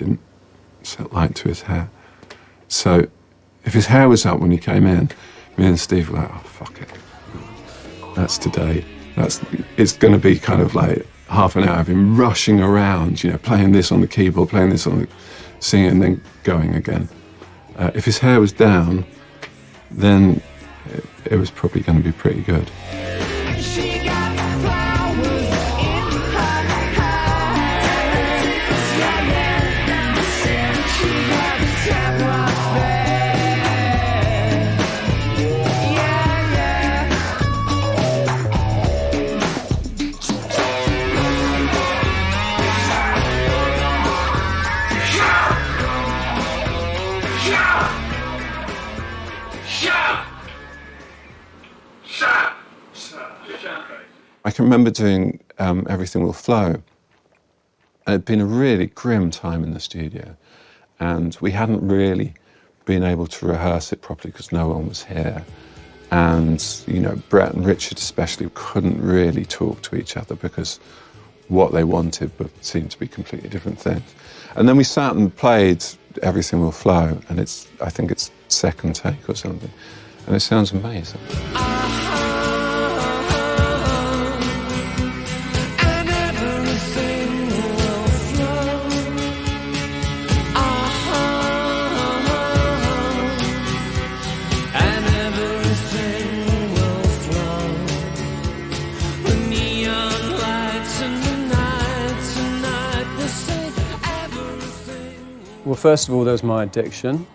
didn't set light to his hair. So if his hair was up when he came in, me and Steve were like, oh, fuck it. That's today. It's going to be kind of like half an hour of him rushing around, you know, playing this on the keyboard, playing this on the singing, and then going again. If his hair was down, then it was probably going to be pretty good. I can remember doing Everything Will Flow. And it had been a really grim time in the studio, and we hadn't really been able to rehearse it properly because no one was here. And, you know, Brett and Richard especially couldn't really talk to each other because what they wanted but seemed to be completely different things. And then we sat and played Everything Will Flow, and I think it's second take or something, and it sounds amazing. Well, first of all, there was my addiction.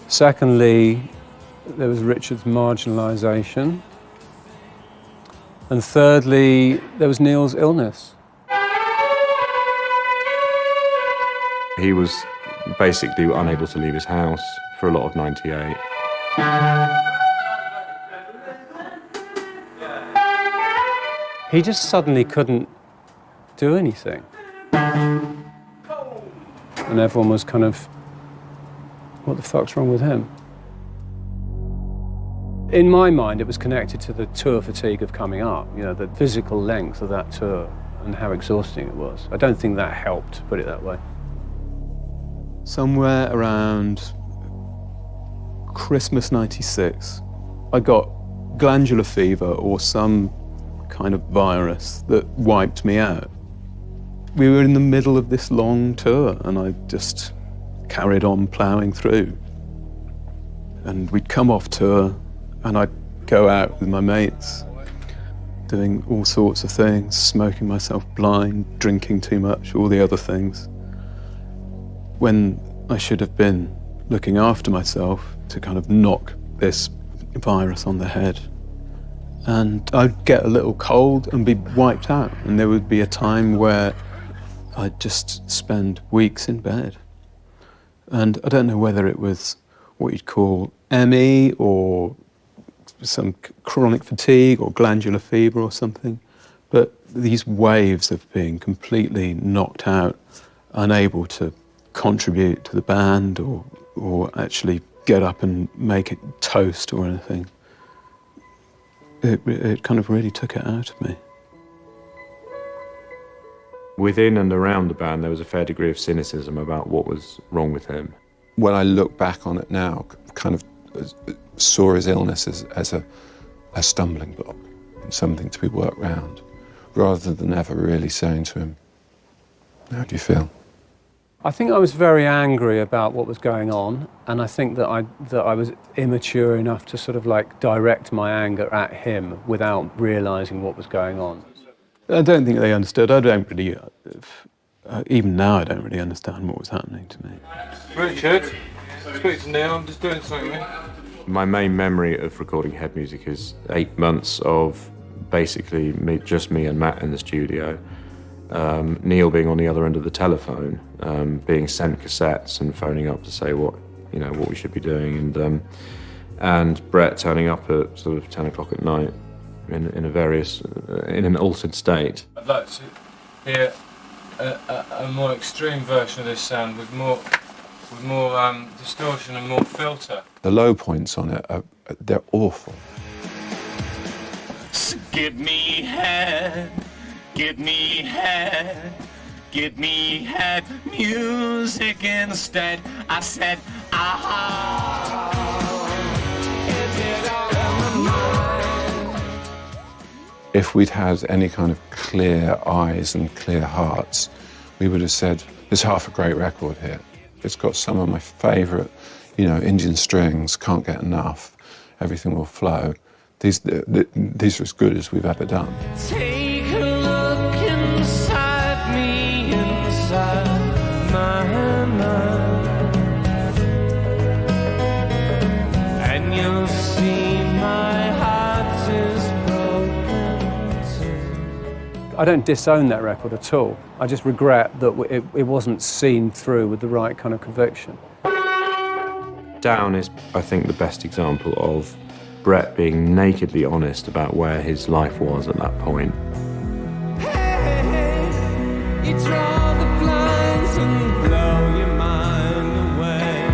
Secondly, there was Richard's marginalisation. And thirdly, there was Neil's illness. He was basically unable to leave his house for a lot of '98. He just suddenly couldn't do anything. And everyone was kind of, what the fuck's wrong with him? In my mind, it was connected to the tour fatigue of coming up, you know, the physical length of that tour and how exhausting it was. I don't think that helped, put it that way. Somewhere around Christmas '96, I got glandular fever or some kind of virus that wiped me out. We were in the middle of this long tour, and I just carried on ploughing through. And we'd come off tour, and I'd go out with my mates, doing all sorts of things, smoking myself blind, drinking too much, all the other things. When I should have been looking after myself to kind of knock this virus on the head. And I'd get a little cold and be wiped out, and there would be a time where I'd just spend weeks in bed. And I don't know whether it was what you'd call ME or some chronic fatigue or glandular fever or something, but these waves of being completely knocked out, unable to contribute to the band or actually get up and make it toast or anything, it kind of really took it out of me. Within and around the band, there was a fair degree of cynicism about what was wrong with him. When I look back on it now, kind of saw his illness as a stumbling block, something to be worked round, rather than ever really saying to him, how do you feel? I think I was very angry about what was going on, and I think that I was immature enough to sort of like direct my anger at him without realising what was going on. I don't think they understood. I don't really, even now I don't really understand what was happening to me. Richard, speak to Neil, I'm just doing something, mate. My main memory of recording Head Music is 8 months of basically just me and Matt in the studio. Neil being on the other end of the telephone, being sent cassettes and phoning up to say what we should be doing, and Brett turning up at sort of 10 o'clock at night in an altered state. I'd like to hear a more extreme version of this sound with more distortion and more filter. The low points on it, they're awful. So give me head, Give me head music instead. I said, ah. Is it all in my mind? If we'd had any kind of clear eyes and clear hearts, we would have said, there's half a great record here. It's got some of my favourite, you know, Indian strings, Can't Get Enough, Everything Will Flow. These are as good as we've ever done. Take a look inside me, inside my mind, and you'll see my heart is broken too. I don't disown that record at all. I just regret that it wasn't seen through with the right kind of conviction. Down is, I think, the best example of Brett being nakedly honest about where his life was at that point. Hey, you draw the blinds and blow your mind away,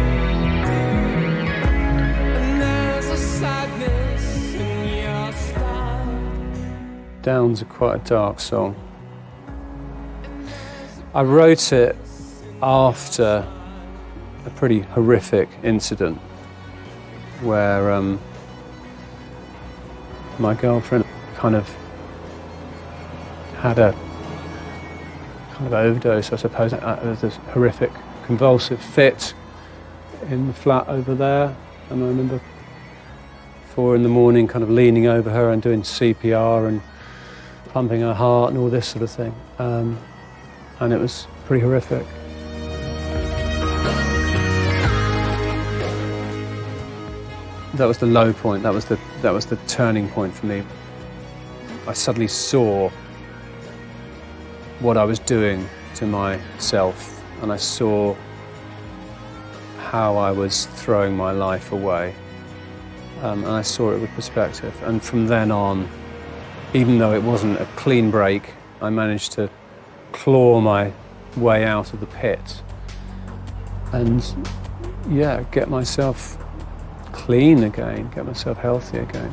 and there's a sadness in your style. Down's quite a dark song. I wrote it after a pretty horrific incident where my girlfriend kind of had a kind of overdose, I suppose. There was this horrific convulsive fit in the flat over there, and I remember 4 a.m. kind of leaning over her and doing CPR and pumping her heart and all this sort of thing, and it was pretty horrific. That was the low point. That was the turning point for me. I suddenly saw what I was doing to myself, and I saw how I was throwing my life away, and I saw it with perspective. And from then on, even though it wasn't a clean break, I managed to claw my way out of the pit and, yeah, get myself clean again, get myself healthy again.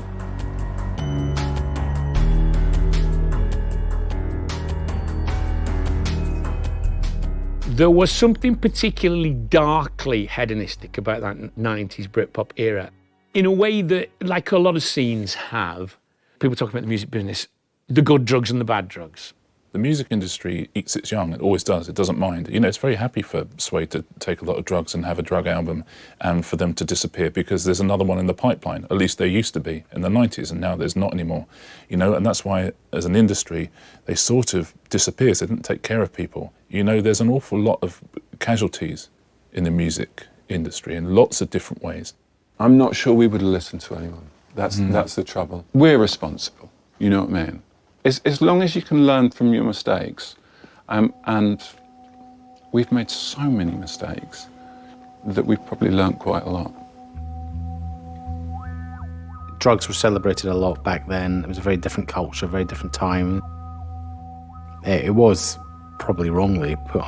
There was something particularly darkly hedonistic about that 90s Britpop era, in a way that, like a lot of scenes have, people talk about the music business, the good drugs and the bad drugs. The music industry eats its young, it always does, it doesn't mind. You know, it's very happy for Suede to take a lot of drugs and have a drug album and for them to disappear because there's another one in the pipeline. At least there used to be in the 90s and now there's not anymore. You know, and that's why as an industry, they sort of disappear, they didn't take care of people. You know, there's an awful lot of casualties in the music industry in lots of different ways. I'm not sure we would have listened to anyone. That's the trouble. We're responsible, you know what I mean? As long as you can learn from your mistakes, and we've made so many mistakes that we've probably learned quite a lot. Drugs were celebrated a lot back then. It was a very different culture, very different time. It was probably wrongly put,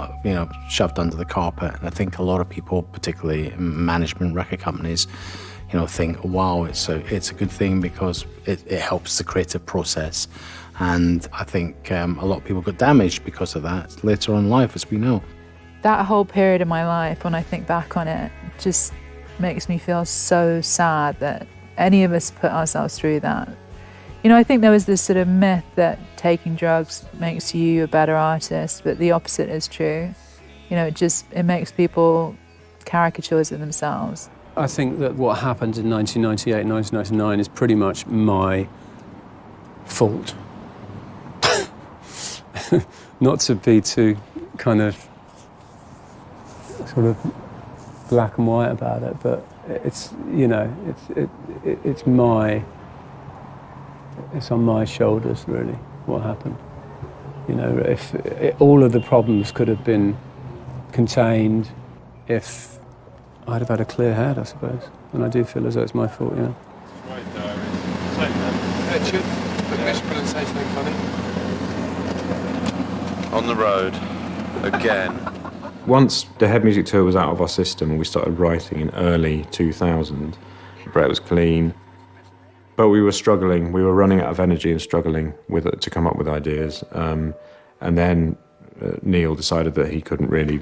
shoved under the carpet. And I think a lot of people, particularly management, record companies, think, wow, it's a good thing because it helps the creative process. And I think a lot of people got damaged because of that later on in life, as we know. That whole period of my life, when I think back on it, just makes me feel so sad that any of us put ourselves through that. I think there was this sort of myth that taking drugs makes you a better artist, but the opposite is true. It makes people caricatures of themselves. I think that what happened in 1998, 1999 is pretty much my fault. Not to be too kind of sort of black and white about it, but it's on my shoulders really what happened. If all of the problems could have been contained if I'd have had a clear head, I suppose, and I do feel as though it's my fault. Yeah. On the road, again. Once the Head Music Tour was out of our system and we started writing in early 2000, Brett was clean, but we were struggling. We were running out of energy and struggling to come up with ideas. And then Neil decided that he couldn't really